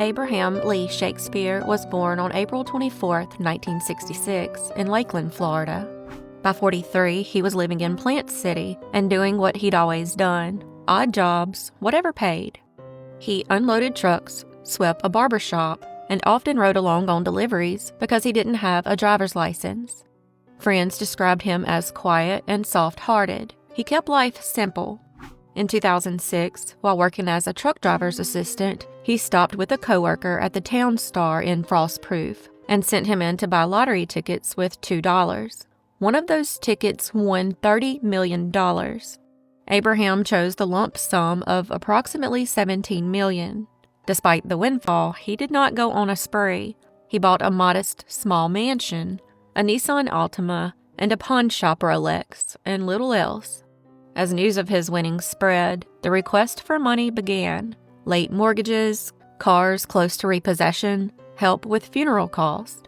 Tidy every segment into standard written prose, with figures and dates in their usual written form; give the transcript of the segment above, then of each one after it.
Abraham Lee Shakespeare was born on April 24, 1966, in Lakeland, Florida. By 43, he was living in Plant City and doing what he'd always done, odd jobs, whatever paid. He unloaded trucks, swept a barber shop, and often rode along on deliveries because he didn't have a driver's license. Friends described him as quiet and soft-hearted. He kept life simple. In 2006, while working as a truck driver's assistant, he stopped with a coworker at the Town Star in Frostproof and sent him in to buy lottery tickets with $2. One of those tickets won $30 million. Abraham chose the lump sum of approximately $17 million. Despite the windfall, he did not go on a spree. He bought a modest, small mansion, a Nissan Altima, and a pawn shop Rolex, and little else. As news of his winnings spread, the request for money began. Late mortgages, cars close to repossession, help with funeral costs.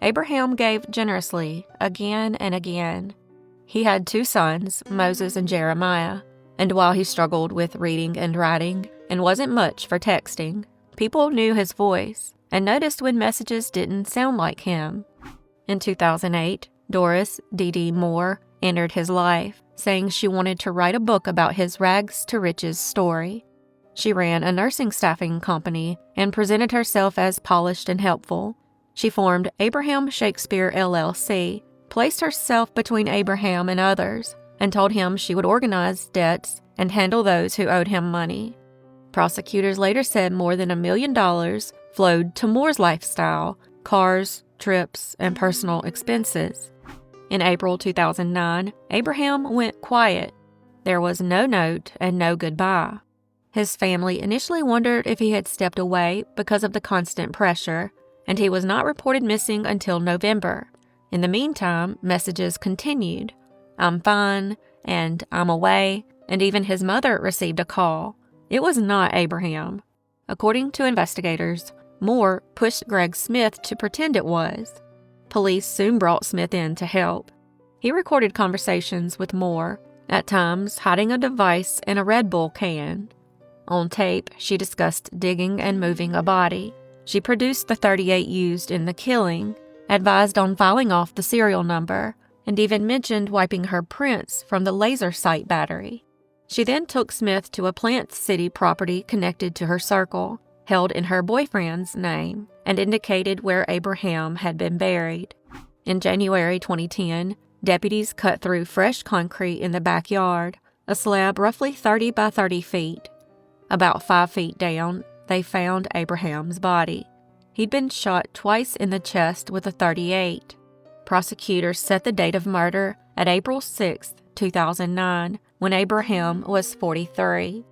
Abraham gave generously, again and again. He had 2 sons, Moses and Jeremiah, and while he struggled with reading and writing and wasn't much for texting, people knew his voice and noticed when messages didn't sound like him. In 2008, Dorice, Dee Dee Moore, entered his life, saying she wanted to write a book about his rags to riches story. She ran a nursing staffing company and presented herself as polished and helpful. She formed Abraham Shakespeare LLC, placed herself between Abraham and others, and told him she would organize debts and handle those who owed him money. Prosecutors later said more than $1 million flowed to Moore's lifestyle, cars, trips, and personal expenses. In April 2009, Abraham went quiet. There was no note and no goodbye. His family initially wondered if he had stepped away because of the constant pressure, and he was not reported missing until November. In the meantime, messages continued. "I'm fine," and "I'm away," and even his mother received a call. It was not Abraham. According to investigators, Moore pushed Greg Smith to pretend it was. Police soon brought Smith in to help. He recorded conversations with Moore, at times hiding a device in a Red Bull can. On tape, she discussed digging and moving a body. She produced the .38 used in the killing, advised on filing off the serial number, and even mentioned wiping her prints from the laser sight battery. She then took Smith to a Plant City property connected to her circle, held in her boyfriend's name, and indicated where Abraham had been buried. In January 2010, deputies cut through fresh concrete in the backyard, a slab roughly 30 by 30 feet. About 5 feet down, they found Abraham's body. He'd been shot twice in the chest with a .38. Prosecutors set the date of murder at April 6, 2009, when Abraham was 43.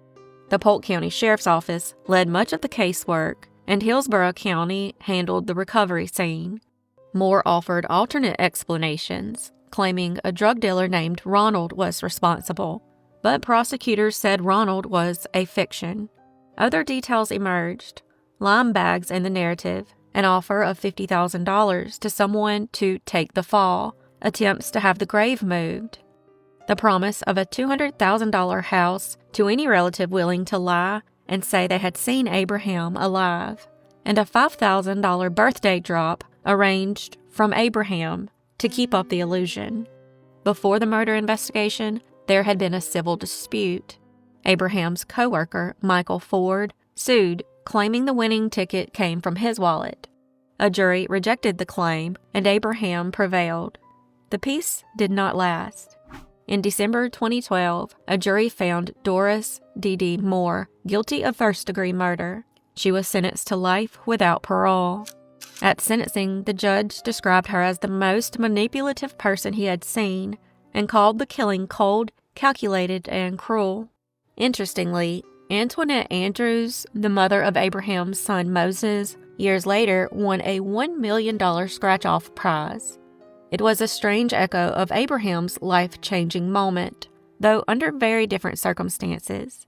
The Polk County Sheriff's Office led much of the casework, and Hillsborough County handled the recovery scene. Moore offered alternate explanations, claiming a drug dealer named Ronald was responsible, but prosecutors said Ronald was a fiction. Other details emerged: lime bags in the narrative, an offer of $50,000 to someone to take the fall, attempts to have the grave moved, the promise of a $200,000 house to any relative willing to lie and say they had seen Abraham alive, and a $5,000 birthday drop arranged from Abraham to keep up the illusion. Before the murder investigation, there had been a civil dispute. Abraham's coworker, Michael Ford, sued, claiming the winning ticket came from his wallet. A jury rejected the claim, and Abraham prevailed. The peace did not last. In December 2012, a jury found Dorice Dee Dee Moore guilty of first-degree murder. She was sentenced to life without parole. At sentencing, the judge described her as the most manipulative person he had seen and called the killing cold, calculated, and cruel. Interestingly, Antoinette Andrews, the mother of Abraham's son Moses, years later won a $1 million scratch-off prize. It was a strange echo of Abraham's life-changing moment, though under very different circumstances.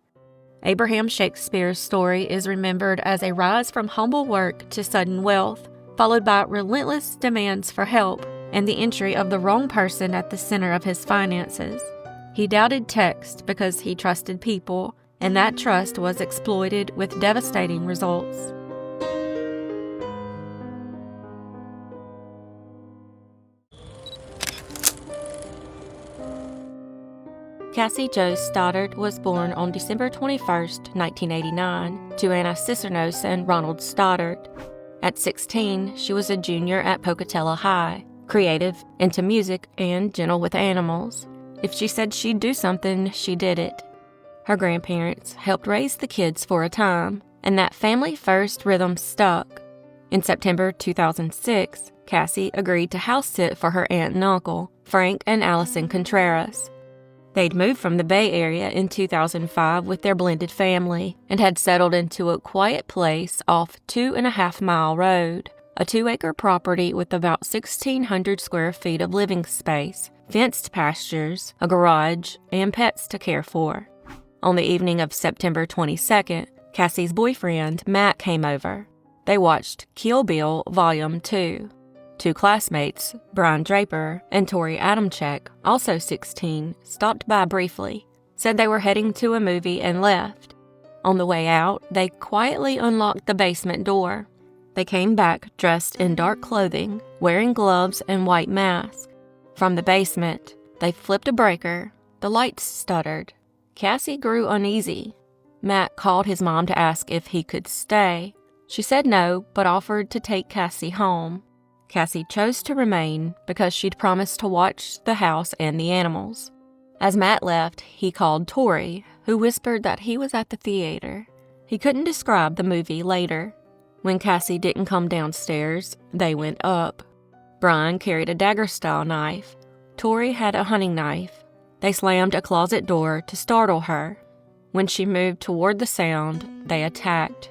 Abraham Shakespeare's story is remembered as a rise from humble work to sudden wealth, followed by relentless demands for help and the entry of the wrong person at the center of his finances. He doubted text because he trusted people, and that trust was exploited with devastating results. Cassie Jo Stoddart was born on December 21, 1989, to Anna Cicernos and Ronald Stoddart. At 16, she was a junior at Pocatello High, creative, into music, and gentle with animals. If she said she'd do something, she did it. Her grandparents helped raise the kids for a time, and that family-first rhythm stuck. In September 2006, Cassie agreed to house-sit for her aunt and uncle, Frank and Allison Contreras. They'd moved from the Bay Area in 2005 with their blended family and had settled into a quiet place off 2.5 Mile Road, a 2-acre property with about 1,600 square feet of living space, fenced pastures, a garage, and pets to care for. On the evening of September 22nd, Cassie's boyfriend, Matt, came over. They watched Kill Bill Volume 2. Two classmates, Brian Draper and Torey Adamcik, also 16, stopped by briefly, said they were heading to a movie and left. On the way out, they quietly unlocked the basement door. They came back dressed in dark clothing, wearing gloves and white masks. From the basement, they flipped a breaker. The lights stuttered. Cassie grew uneasy. Matt called his mom to ask if he could stay. She said no, but offered to take Cassie home. Cassie chose to remain because she'd promised to watch the house and the animals. As Matt left, he called Torey, who whispered that he was at the theater. He couldn't describe the movie later. When Cassie didn't come downstairs, they went up. Brian carried a dagger-style knife. Torey had a hunting knife. They slammed a closet door to startle her. When she moved toward the sound, they attacked.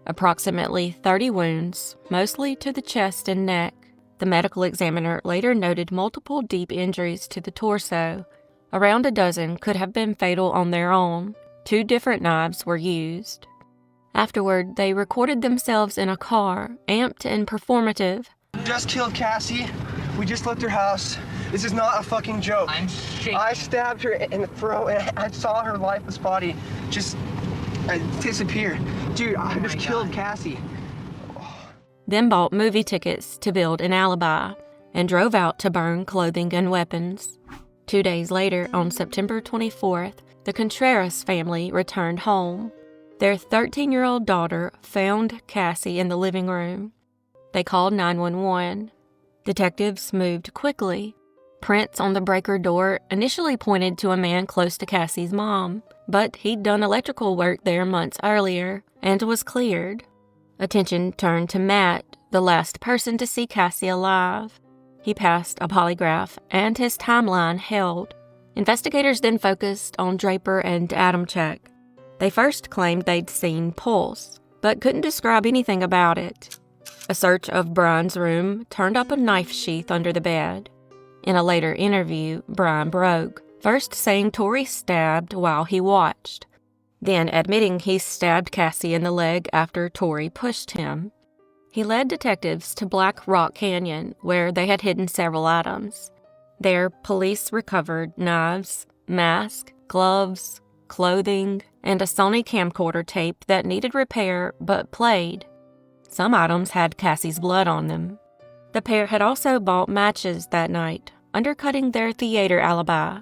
Approximately 30 wounds, mostly to the chest and neck. The medical examiner later noted multiple deep injuries to the torso. Around a dozen could have been fatal on their own. 2 different knives were used. Afterward, they recorded themselves in a car, amped and performative. Just killed Cassie. We just left her house. This is not a fucking joke. I stabbed her in the throat and I saw her lifeless body just disappear. Dude, I just killed Cassie. Then bought movie tickets to build an alibi and drove out to burn clothing and weapons. 2 days later, on September 24th, the Contreras family returned home. Their 13-year-old daughter found Cassie in the living room. They called 911. Detectives moved quickly. Prints on the breaker door initially pointed to a man close to Cassie's mom, but he'd done electrical work there months earlier and was cleared. Attention turned to Matt, the last person to see Cassie alive. He passed a polygraph, and his timeline held. Investigators then focused on Draper and Adamcik. They first claimed they'd seen pulse, but couldn't describe anything about it. A search of Brian's room turned up a knife sheath under the bed. In a later interview, Brian broke, first saying Torey stabbed while he watched, then admitting he stabbed Cassie in the leg after Torey pushed him. He led detectives to Black Rock Canyon, where they had hidden several items. There, police recovered knives, masks, gloves, clothing, and a Sony camcorder tape that needed repair but played. Some items had Cassie's blood on them. The pair had also bought matches that night, undercutting their theater alibi.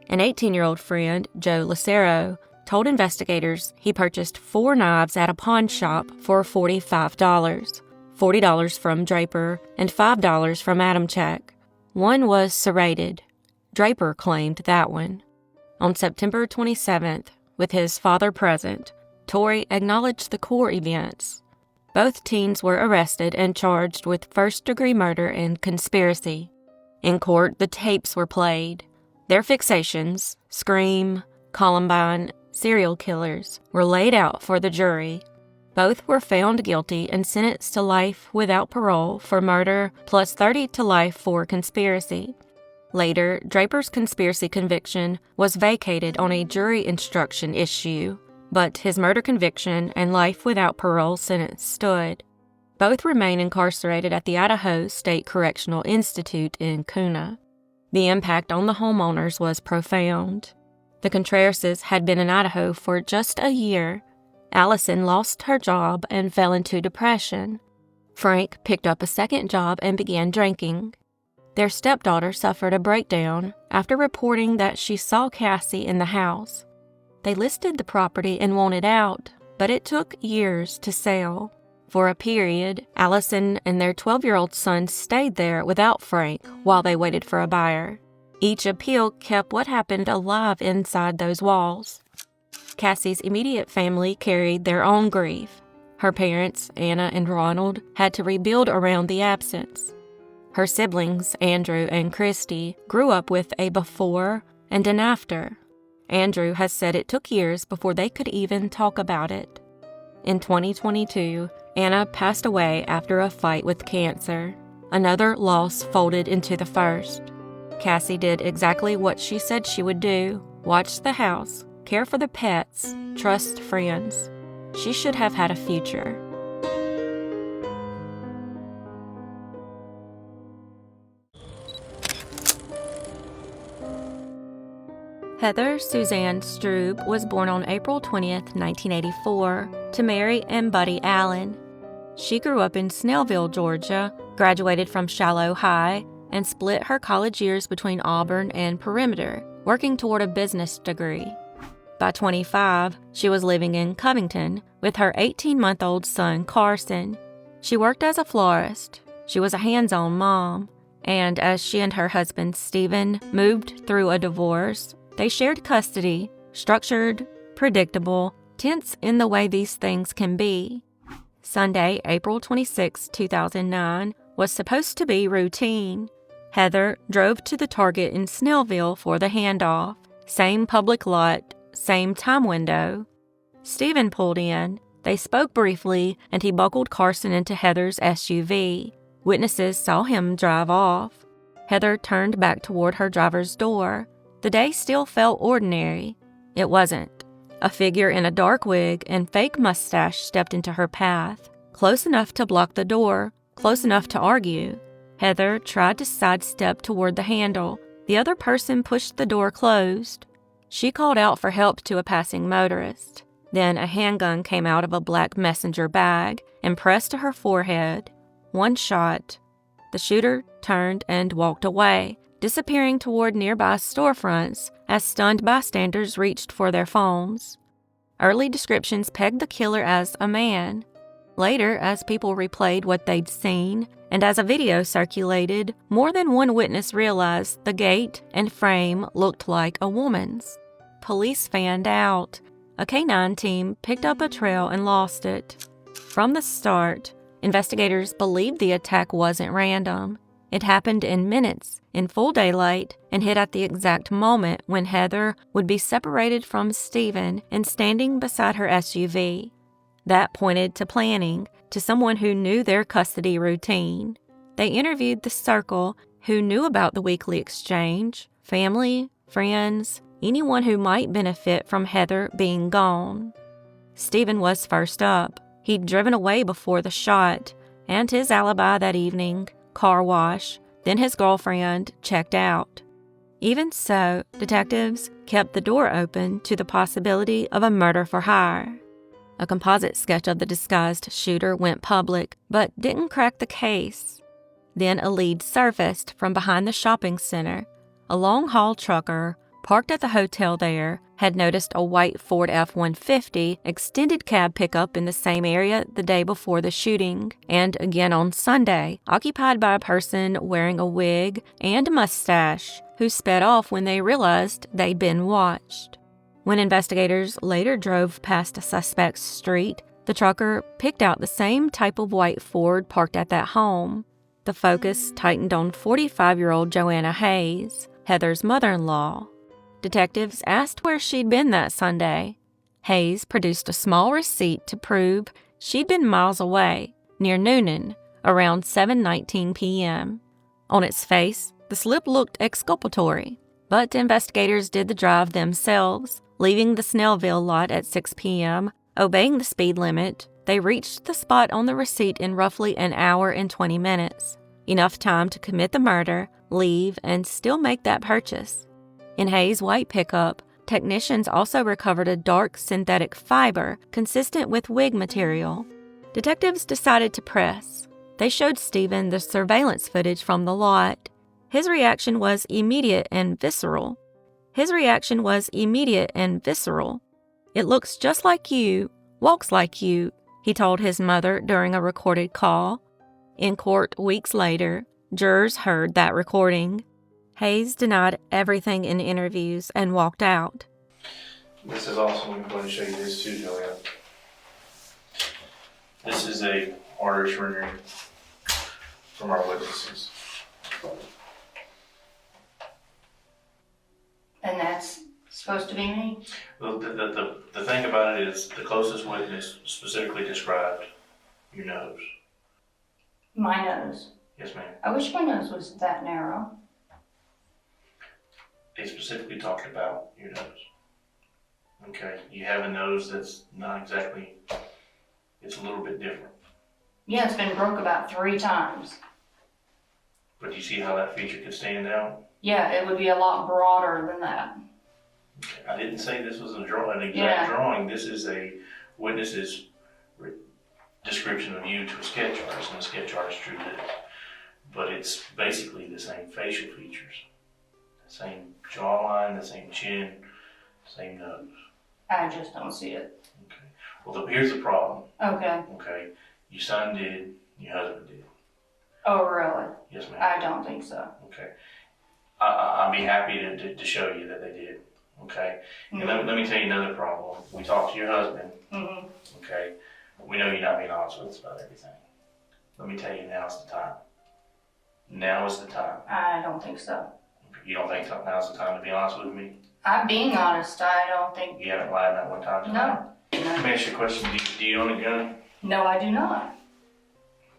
An 18-year-old friend, Joe Lucero, told investigators he purchased 4 knives at a pawn shop for $45, $40 from Draper and $5 from Adamcik. One was serrated. Draper claimed that one. On September 27th, with his father present, Torey acknowledged the core events. Both teens were arrested and charged with first-degree murder and conspiracy. In court, the tapes were played. Their fixations, Scream, Columbine, serial killers, were laid out for the jury. Both were found guilty and sentenced to life without parole for murder plus 30 to life for conspiracy. Later, Draper's conspiracy conviction was vacated on a jury instruction issue, but his murder conviction and life without parole sentence stood. Both remain incarcerated at the Idaho State Correctional Institute in Kuna. The impact on the homeowners was profound. The Contrerases had been in Idaho for just a year. Allison lost her job and fell into depression. Frank picked up a second job and began drinking. Their stepdaughter suffered a breakdown after reporting that she saw Cassie in the house. They listed the property and wanted out, but it took years to sell. For a period, Allison and their 12-year-old son stayed there without Frank while they waited for a buyer. Each appeal kept what happened alive inside those walls. Cassie's immediate family carried their own grief. Her parents, Anna and Ronald, had to rebuild around the absence. Her siblings, Andrew and Christy, grew up with a before and an after. Andrew has said it took years before they could even talk about it. In 2022, Anna passed away after a fight with cancer. Another loss folded into the first. Cassie did exactly what she said she would do: watch the house, care for the pets, trust friends. She should have had a future. Heather Suzanne Strube was born on April 20th, 1984, to Mary and Buddy Allen. She grew up in Snellville, Georgia, graduated from Pocatello High, and split her college years between Auburn and Perimeter, working toward a business degree. By 25, she was living in Covington with her 18-month-old son, Carson. She worked as a florist. She was a hands-on mom, and as she and her husband, Stephen, moved through a divorce, they shared custody, structured, predictable, tense in the way these things can be. Sunday, April 26, 2009, was supposed to be routine. Heather drove to the Target in Snellville for the handoff. Same public lot, same time window. Stephen pulled in. They spoke briefly, and he buckled Carson into Heather's SUV. Witnesses saw him drive off. Heather turned back toward her driver's door. The day still felt ordinary. It wasn't. A figure in a dark wig and fake mustache stepped into her path, close enough to block the door, close enough to argue. Heather tried to sidestep toward the handle. The other person pushed the door closed. She called out for help to a passing motorist. Then a handgun came out of a black messenger bag and pressed to her forehead. One shot. The shooter turned and walked away, disappearing toward nearby storefronts as stunned bystanders reached for their phones. Early descriptions pegged the killer as a man. Later, as people replayed what they'd seen, and as a video circulated, more than one witness realized the gait and frame looked like a woman's. Police fanned out. A K-9 team picked up a trail and lost it. From the start, investigators believed the attack wasn't random. It happened in minutes, in full daylight, and hit at the exact moment when Heather would be separated from Stephen and standing beside her SUV. That pointed to planning, to someone who knew their custody routine. They interviewed the circle who knew about the weekly exchange, family, friends, anyone who might benefit from Heather being gone. Stephen was first up. He'd driven away before the shot, and his alibi that evening, car wash, then his girlfriend checked out. Even so, detectives kept the door open to the possibility of a murder for hire. A composite sketch of the disguised shooter went public, but didn't crack the case. Then a lead surfaced from behind the shopping center. A long-haul trucker, parked at the hotel there, had noticed a white Ford F-150 extended cab pickup in the same area the day before the shooting, and again on Sunday, occupied by a person wearing a wig and a mustache, who sped off when they realized they'd been watched. When investigators later drove past a suspect's street, the trucker picked out the same type of white Ford parked at that home. The focus tightened on 45-year-old Joanna Hayes, Heather's mother-in-law. Detectives asked where she'd been that Sunday. Hayes produced a small receipt to prove she'd been miles away, near Noonan, around 7:19 p.m. On its face, the slip looked exculpatory, but investigators did the drive themselves, leaving the Snellville lot at 6 p.m., obeying the speed limit. They reached the spot on the receipt in roughly an hour and 20 minutes, enough time to commit the murder, leave, and still make that purchase. In Hayes' white pickup, technicians also recovered a dark synthetic fiber consistent with wig material. Detectives decided to press. They showed Stephen the surveillance footage from the lot. His reaction was immediate and visceral. It looks just like you, walks like you, he told his mother during a recorded call. In court weeks later, jurors heard that recording. Hayes denied everything in interviews and walked out. This is awesome. I'm going to show you this too, Joanna. This is a artist rendering from our witnesses. And that's supposed to be me? Well, the thing about it is the closest witness specifically described your nose. My nose? Yes, ma'am. I wish my nose was that narrow. They specifically talked about your nose. Okay, you have a nose that's not exactly, it's a little bit different. Yeah, it's been broke about 3 times. But you see how that feature could stand out? Yeah, it would be a lot broader than that. Okay. I didn't say this was an exact drawing. This is a witness's description of you to a sketch artist, and the sketch artist drew it. But it's basically the same facial features. The same jawline, the same chin, same nose. I just don't see it. Okay. Well, here's the problem. Okay. Okay. Your son did, your husband did. Oh, really? Yes, ma'am. I don't think so. Okay. I'll be happy to show you that they did. Okay. Mm-hmm. And let me tell you another problem. We talked to your husband. Mm-hmm. Okay. We know you're not being honest with us about everything. Let me tell you, now's the time. Now is the time. I don't think so. You don't think now's the time to be honest with me? I'm being honest. I don't think... You haven't lied that one time tonight? No. Let me ask you a question. Do you own a gun? No, I do not.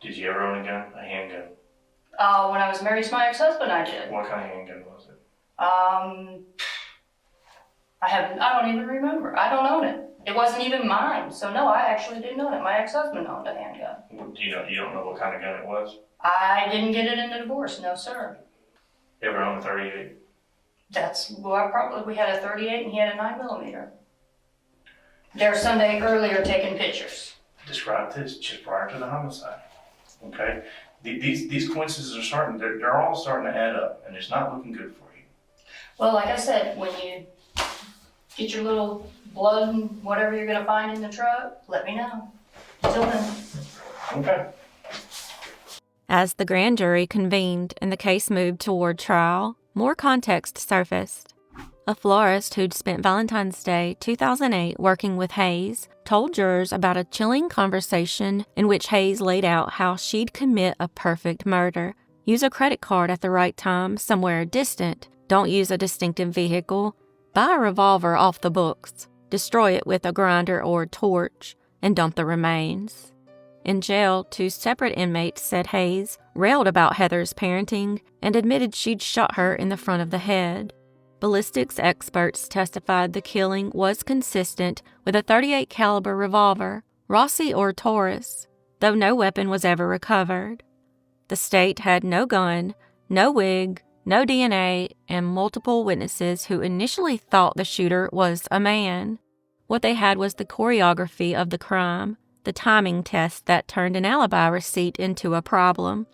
Did you ever own a gun? A handgun? When I was married to my ex-husband, I did. What kind of handgun was it? I don't even remember. I don't own it. It wasn't even mine. So no, I actually didn't own it. My ex-husband owned a handgun. You don't know what kind of gun it was? I didn't get it in the divorce, no sir. Ever owned a 38? We had a 38 and he had a 9mm. There Sunday earlier taking pictures. Describe this just prior to the homicide. Okay? These coincidences they're all starting to add up, and it's not looking good for you. Well, like I said, when you get your little blood and whatever you're gonna find in the truck, let me know. Until then. Okay. As the grand jury convened and the case moved toward trial, more context surfaced. A florist who'd spent Valentine's Day 2008 working with Hayes told jurors about a chilling conversation in which Hayes laid out how she'd commit a perfect murder. Use a credit card at the right time somewhere distant. Don't use a distinctive vehicle. Buy a revolver off the books. Destroy it with a grinder or torch, and dump the remains. In jail, 2 separate inmates said Hayes railed about Heather's parenting and admitted she'd shot her in the front of the head. Ballistics experts testified the killing was consistent with a .38 caliber revolver, Rossi or Dorice, though no weapon was ever recovered. The state had no gun, no wig, no DNA, and multiple witnesses who initially thought the shooter was a man. What they had was the choreography of the crime, the timing test that turned an alibi receipt into a problem.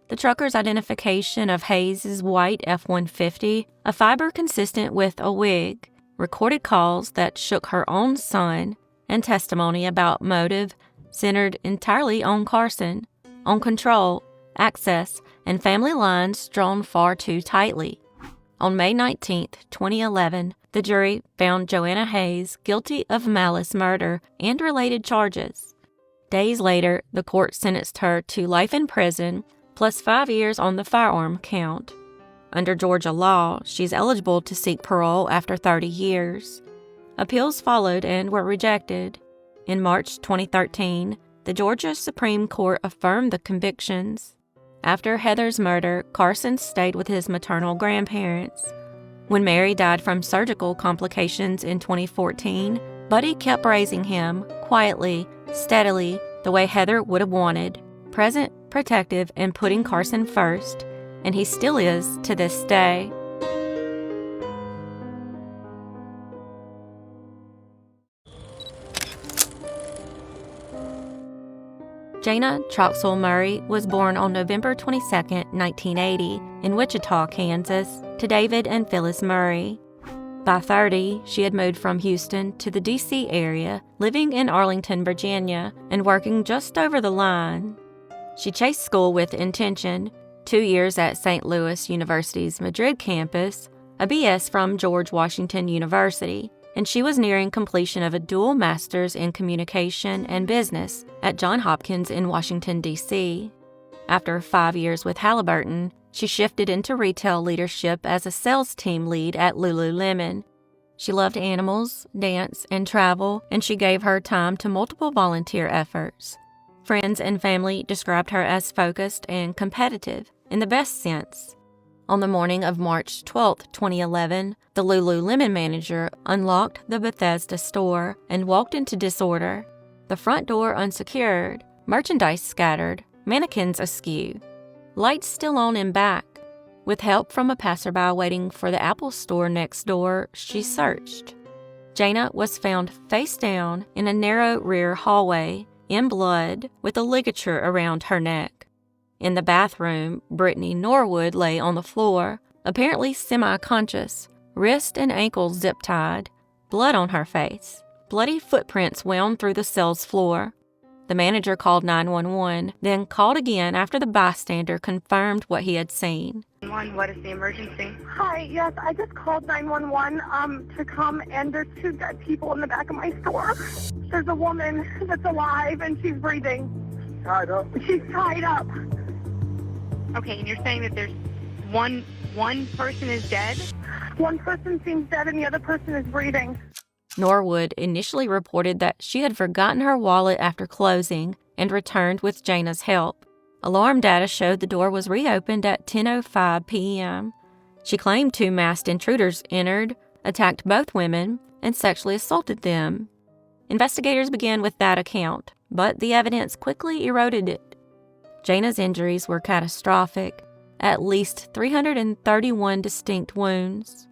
The trucker's identification of Hayes' white F-150, a fiber consistent with a wig, recorded calls that shook her own son, and testimony about motive centered entirely on Carson, on control, access, and family lines drawn far too tightly. On May 19, 2011, the jury found Joanna Hayes guilty of malice murder and related charges. Days later, the court sentenced her to life in prison plus 5 years on the firearm count. Under Georgia law, she's eligible to seek parole after 30 years. Appeals followed and were rejected. In March 2013, the Georgia Supreme Court affirmed the convictions. After Heather's murder, Carson stayed with his maternal grandparents. When Mary died from surgical complications in 2014, Buddy kept raising him, quietly, steadily, the way Heather would have wanted, present, protective, and putting Carson first, and he still is to this day. Jayna Troxel Murray was born on November 22, 1980, in Wichita, Kansas, to David and Phyllis Murray. By 30, she had moved from Houston to the D.C. area, living in Arlington, Virginia, and working just over the line. She chased school with intention, 2 years at St. Louis University's Madrid campus, a B.S. from George Washington University, and she was nearing completion of a dual master's in communication and business at Johns Hopkins in Washington, D.C. After 5 years with Halliburton, she shifted into retail leadership as a sales team lead at Lululemon. She loved animals, dance, and travel, and she gave her time to multiple volunteer efforts. Friends and family described her as focused and competitive, in the best sense. On the morning of March 12, 2011, the Lululemon manager unlocked the Bethesda store and walked into disorder. The front door unsecured, merchandise scattered, mannequins askew. Lights still on in back. With help from a passerby waiting for the Apple store next door, she searched. Jayna was found face down in a narrow rear hallway, in blood, with a ligature around her neck. In the bathroom, Brittany Norwood lay on the floor, apparently semi-conscious, wrist and ankles zip-tied, blood on her face. Bloody footprints wound through the cell's floor. The manager called 911, then called again after the bystander confirmed what he had seen. What is the emergency? Hi, yes, I just called 911 to come, and there's 2 dead people in the back of my store. There's a woman that's alive, and she's breathing. Tied up? She's tied up. Okay, and you're saying that there's one person is dead? One person seems dead, and the other person is breathing. Norwood initially reported that she had forgotten her wallet after closing and returned with Jayna's help. Alarm data showed the door was reopened at 10:05 p.m. She claimed 2 masked intruders entered, attacked both women, and sexually assaulted them. Investigators began with that account, but the evidence quickly eroded it. Jayna's injuries were catastrophic, at least 331 distinct wounds.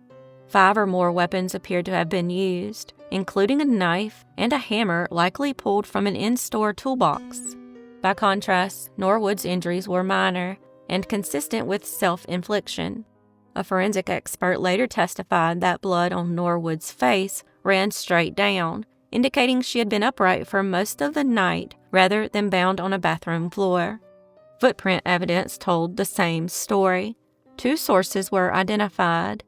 5 or more weapons appeared to have been used, including a knife and a hammer likely pulled from an in-store toolbox. By contrast, Norwood's injuries were minor and consistent with self-infliction. A forensic expert later testified that blood on Norwood's face ran straight down, indicating she had been upright for most of the night rather than bound on a bathroom floor. Footprint evidence told the same story. 2 sources were identified: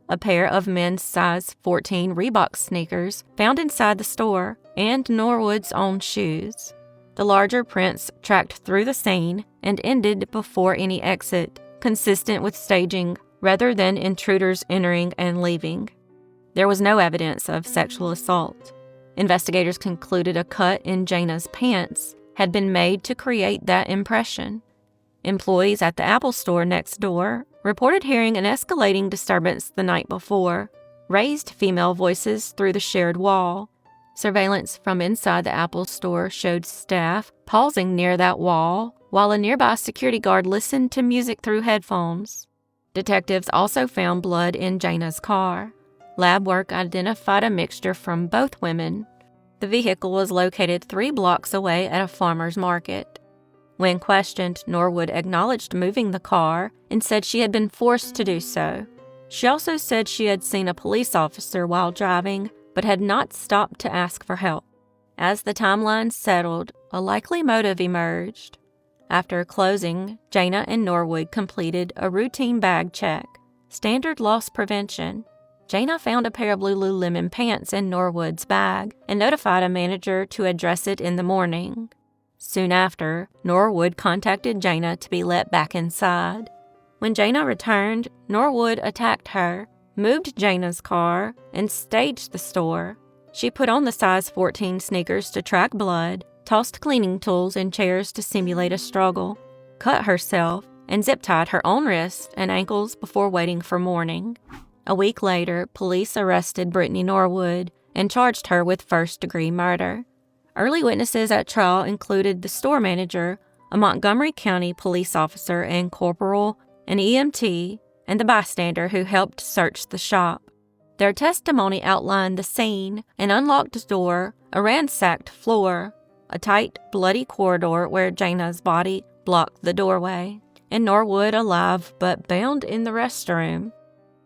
a pair of men's size 14 Reebok sneakers found inside the store, and Norwood's own shoes. The larger prints tracked through the scene and ended before any exit, consistent with staging rather than intruders entering and leaving. There was no evidence of sexual assault. Investigators concluded a cut in Jayna's pants had been made to create that impression. Employees at the Apple store next door reported hearing an escalating disturbance the night before, raised female voices through the shared wall. Surveillance from inside the Apple store showed staff pausing near that wall, while a nearby security guard listened to music through headphones. Detectives also found blood in Jayna's car. Lab work identified a mixture from both women. The vehicle was located 3 blocks away at a farmer's market. When questioned, Norwood acknowledged moving the car and said she had been forced to do so. She also said she had seen a police officer while driving, but had not stopped to ask for help. As the timeline settled, a likely motive emerged. After closing, Jayna and Norwood completed a routine bag check, standard loss prevention. Jayna found a pair of Lululemon pants in Norwood's bag and notified a manager to address it in the morning. Soon after, Norwood contacted Jayna to be let back inside. When Jayna returned, Norwood attacked her, moved Jayna's car, and staged the store. She put on the size 14 sneakers to track blood, tossed cleaning tools and chairs to simulate a struggle, cut herself, and zip-tied her own wrists and ankles before waiting for morning. A week later, police arrested Brittany Norwood and charged her with first-degree murder. Early witnesses at trial included the store manager, a Montgomery County police officer and corporal, an EMT, and the bystander who helped search the shop. Their testimony outlined the scene: an unlocked door, a ransacked floor, a tight, bloody corridor where Jayna's body blocked the doorway, and Norwood alive but bound in the restroom.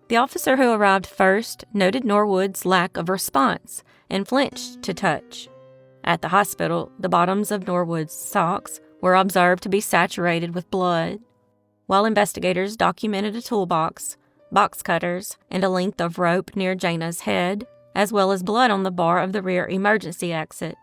The officer who arrived first noted Norwood's lack of response and flinched to touch. At the hospital, the bottoms of Norwood's socks were observed to be saturated with blood. While investigators documented a toolbox, box cutters, and a length of rope near Jayna's head, as well as blood on the bar of the rear emergency exit.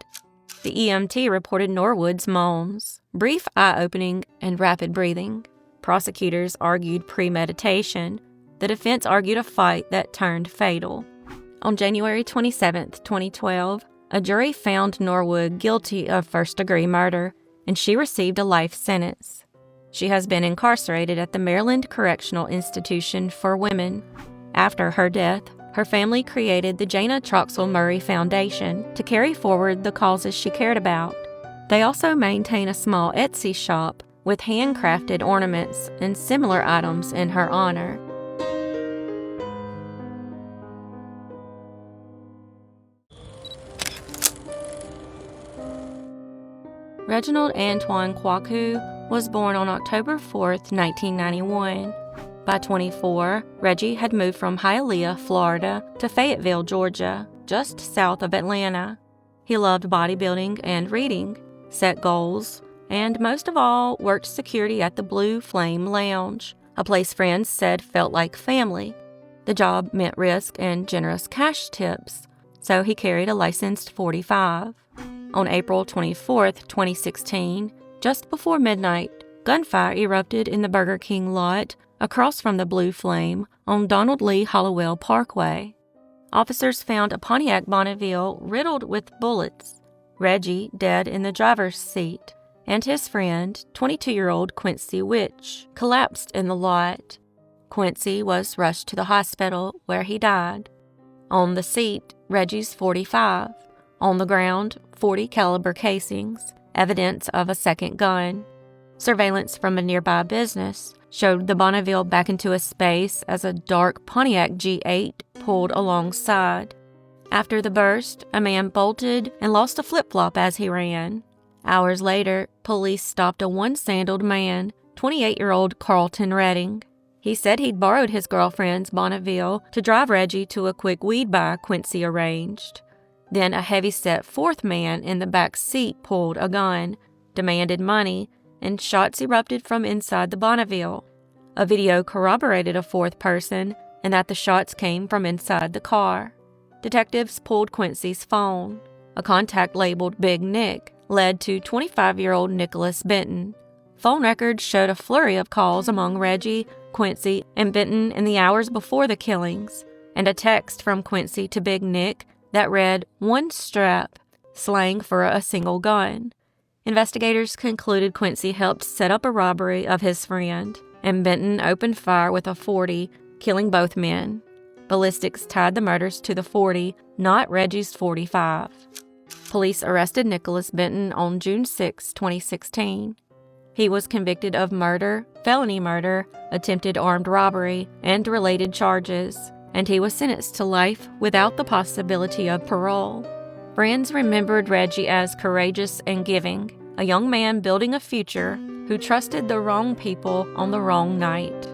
The EMT reported Norwood's moans, brief eye-opening, and rapid breathing. Prosecutors argued premeditation. The defense argued a fight that turned fatal. On January 27, 2012, a jury found Norwood guilty of first-degree murder, and she received a life sentence. She has been incarcerated at the Maryland Correctional Institution for Women. After her death, her family created the Jayna Troxel Murray Foundation to carry forward the causes she cared about. They also maintain a small Etsy shop with handcrafted ornaments and similar items in her honor. Reginald Antoine Coicou was born on October 4, 1991. By 24, Reggie had moved from Hialeah, Florida, to Fayetteville, Georgia, just south of Atlanta. He loved bodybuilding and reading, set goals, and most of all, worked security at the Blue Flame Lounge, a place friends said felt like family. The job meant risk and generous cash tips, so he carried a licensed .45. On April 24, 2016, just before midnight, gunfire erupted in the Burger King lot across from the Blue Flame on Donald Lee Hollowell Parkway. Officers found a Pontiac Bonneville riddled with bullets, Reggie dead in the driver's seat, and his friend, 22-year-old Quincy Witch, collapsed in the lot. Quincy was rushed to the hospital, where he died. On the seat, Reggie's .45. On the ground, 40 caliber casings, evidence of a second gun. Surveillance from a nearby business showed the Bonneville back into a space as a dark Pontiac G8 pulled alongside. After the burst, a man bolted and lost a flip-flop as he ran. Hours later, police stopped a one-sandaled man, 28-year-old Carlton Redding. He said he'd borrowed his girlfriend's Bonneville to drive Reggie to a quick weed buy Quincy arranged. Then a heavy-set fourth man in the back seat pulled a gun, demanded money, and shots erupted from inside the Bonneville. A video corroborated a fourth person and that the shots came from inside the car. Detectives pulled Quincy's phone. A contact labeled Big Nick led to 25-year-old Nicholas Benton. Phone records showed a flurry of calls among Reggie, Quincy, and Benton in the hours before the killings, and a text from Quincy to Big Nick that read, "one strap," slang for a single gun. Investigators concluded Quincy helped set up a robbery of his friend, and Benton opened fire with a .40, killing both men. Ballistics tied the murders to the .40, not Reggie's .45. Police arrested Nicholas Benton on June 6, 2016. He was convicted of murder, felony murder, attempted armed robbery, and related charges, and he was sentenced to life without the possibility of parole. Friends remembered Reggie as courageous and giving, a young man building a future who trusted the wrong people on the wrong night.